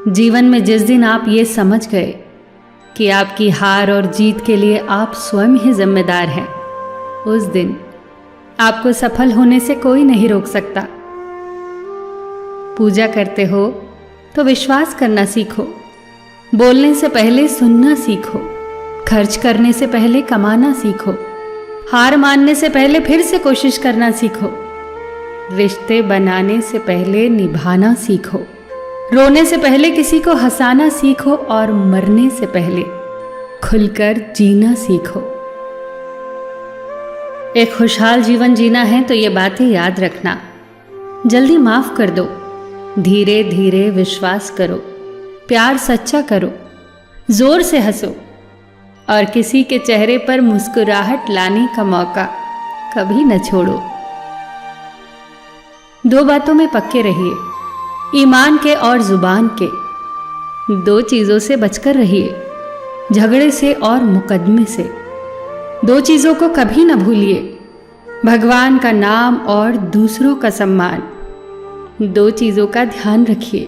जीवन में जिस दिन आप ये समझ गए कि आपकी हार और जीत के लिए आप स्वयं ही जिम्मेदार हैं, उस दिन आपको सफल होने से कोई नहीं रोक सकता। पूजा करते हो तो विश्वास करना सीखो, बोलने से पहले सुनना सीखो, खर्च करने से पहले कमाना सीखो, हार मानने से पहले फिर से कोशिश करना सीखो, रिश्ते बनाने से पहले निभाना सीखो, रोने से पहले किसी को हंसाना सीखो और मरने से पहले खुलकर जीना सीखो। एक खुशहाल जीवन जीना है तो ये बातें याद रखना। जल्दी माफ कर दो, धीरे धीरे विश्वास करो, प्यार सच्चा करो, जोर से हंसो और किसी के चेहरे पर मुस्कुराहट लाने का मौका कभी न छोड़ो। दो बातों में पक्के रहिए, ईमान के और जुबान के। दो चीजों से बचकर रहिए, झगड़े से और मुकदमे से। दो चीजों को कभी न भूलिए, भगवान का नाम और दूसरों का सम्मान। दो चीजों का ध्यान रखिए,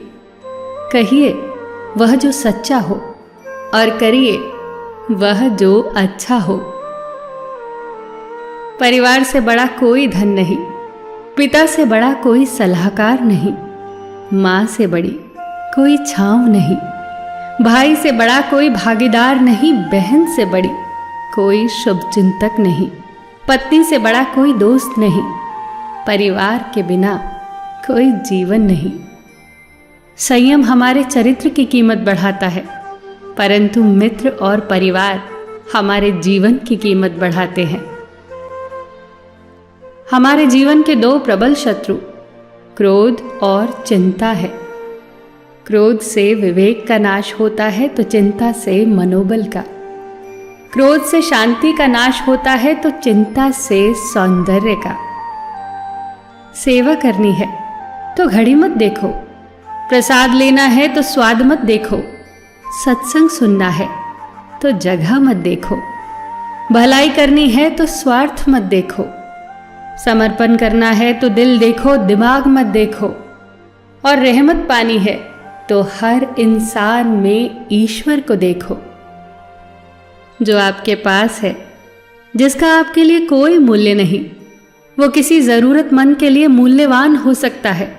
कहिए वह जो सच्चा हो और करिए वह जो अच्छा हो। परिवार से बड़ा कोई धन नहीं, पिता से बड़ा कोई सलाहकार नहीं, माँ से बड़ी कोई छांव नहीं, भाई से बड़ा कोई भागीदार नहीं, बहन से बड़ी कोई शुभचिंतक नहीं, पत्नी से बड़ा कोई दोस्त नहीं, परिवार के बिना कोई जीवन नहीं। संयम हमारे चरित्र की कीमत बढ़ाता है, परंतु मित्र और परिवार हमारे जीवन की कीमत बढ़ाते हैं। हमारे जीवन के दो प्रबल शत्रु क्रोध और चिंता है। क्रोध से विवेक का नाश होता है तो चिंता से मनोबल का। क्रोध से शांति का नाश होता है तो चिंता से सौंदर्य का। सेवा करनी है तो घड़ी मत देखो, प्रसाद लेना है तो स्वाद मत देखो, सत्संग सुनना है तो जगह मत देखो, भलाई करनी है तो स्वार्थ मत देखो, समर्पण करना है तो दिल देखो, दिमाग मत देखो, और रहमत पानी है तो हर इंसान में ईश्वर को देखो। जो आपके पास है, जिसका आपके लिए कोई मूल्य नहीं, वो किसी जरूरतमंद के लिए मूल्यवान हो सकता है।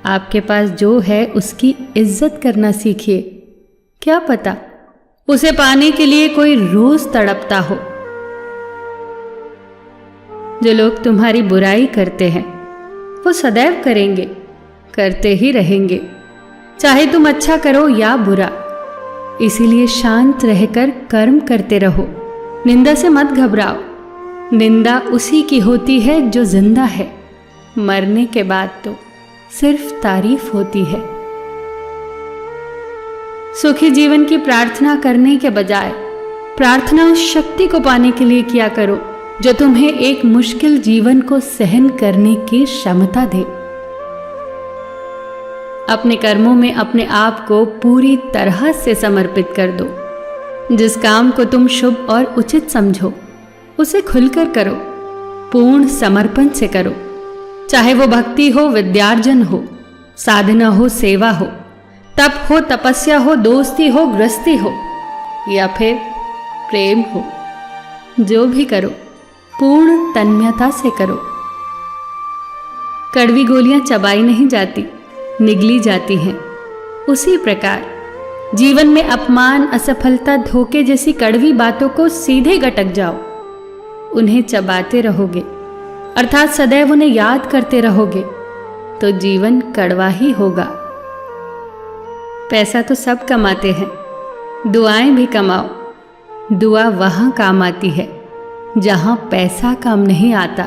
आपके पास जो है उसकी इज्जत करना सीखिए, क्या पता उसे पाने के लिए कोई रोज तड़पता हो। जो लोग तुम्हारी बुराई करते हैं वो सदैव करेंगे, करते ही रहेंगे, चाहे तुम अच्छा करो या बुरा। इसीलिए शांत रहकर कर्म करते रहो, निंदा से मत घबराओ। निंदा उसी की होती है जो जिंदा है, मरने के बाद तो सिर्फ तारीफ होती है। सुखी जीवन की प्रार्थना करने के बजाय प्रार्थना उस शक्ति को पाने के लिए किया करो जो तुम्हें एक मुश्किल जीवन को सहन करने की क्षमता दे। अपने कर्मों में अपने आप को पूरी तरह से समर्पित कर दो। जिस काम को तुम शुभ और उचित समझो उसे खुलकर करो, पूर्ण समर्पण से करो। चाहे वो भक्ति हो, विद्यार्जन हो, साधना हो, सेवा हो, तप हो, तपस्या हो, दोस्ती हो, गृहस्थी हो या फिर प्रेम हो, जो भी करो पूर्ण तन्मयता से करो। कड़वी गोलियां चबाई नहीं जाती, निगली जाती हैं। उसी प्रकार जीवन में अपमान, असफलता, धोखे जैसी कड़वी बातों को सीधे गटक जाओ। उन्हें चबाते रहोगे, अर्थात सदैव उन्हें याद करते रहोगे, तो जीवन कड़वा ही होगा। पैसा तो सब कमाते हैं, दुआएं भी कमाओ। दुआ वहां काम आती है जहां पैसा काम नहीं आता।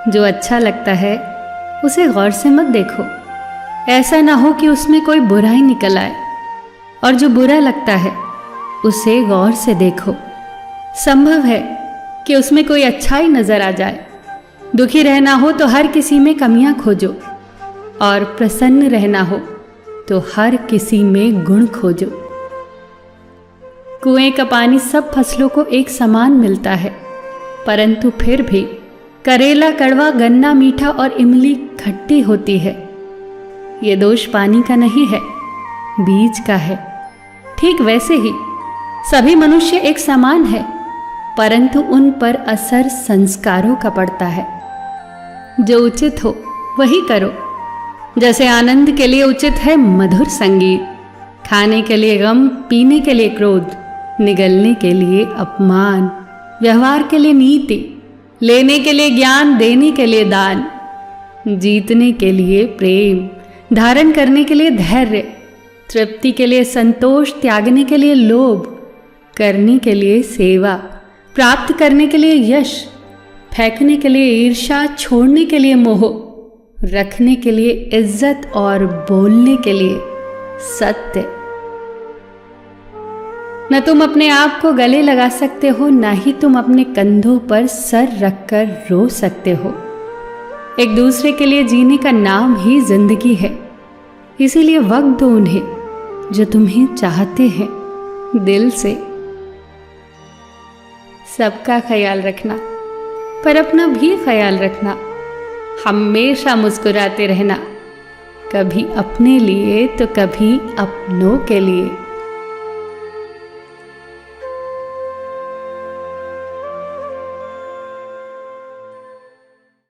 जो अच्छा लगता है उसे गौर से मत देखो, ऐसा ना हो कि उसमें कोई बुराई निकल आए, और जो बुरा लगता है उसे गौर से देखो। संभव है कि उसमें कोई अच्छाई नजर आ जाए। दुखी रहना हो तो हर किसी में कमियां खोजो, और प्रसन्न रहना हो तो हर किसी में गुण खोजो। कुएं का पानी सब फसलों को एक समान मिलता है, परंतु फिर भी करेला कड़वा, गन्ना मीठा और इमली खट्टी होती है। ये दोष पानी का नहीं है, बीज का है। ठीक वैसे ही सभी मनुष्य एक समान है, परंतु उन पर असर संस्कारों का पड़ता है। जो उचित हो वही करो। जैसे आनंद के लिए उचित है मधुर संगीत, खाने के लिए गम, पीने के लिए क्रोध, निगलने के लिए अपमान, व्यवहार के लिए नीति, लेने के लिए ज्ञान, देने के लिए दान, जीतने के लिए प्रेम, धारण करने के लिए धैर्य, तृप्ति के लिए संतोष, त्यागने के लिए लोभ, करने के लिए सेवा, प्राप्त करने के लिए यश, फेंकने के लिए ईर्ष्या, छोड़ने के लिए मोह, रखने के लिए इज्जत और बोलने के लिए सत्य। न तुम अपने आप को गले लगा सकते हो, न ही तुम अपने कंधों पर सर रखकर रो सकते हो। एक दूसरे के लिए जीने का नाम ही जिंदगी है। इसीलिए वक्त दो उन्हें जो तुम्हें चाहते हैं दिल से। सबका ख्याल रखना, पर अपना भी ख्याल रखना। हमेशा मुस्कुराते रहना, कभी अपने लिए तो कभी अपनों के लिए।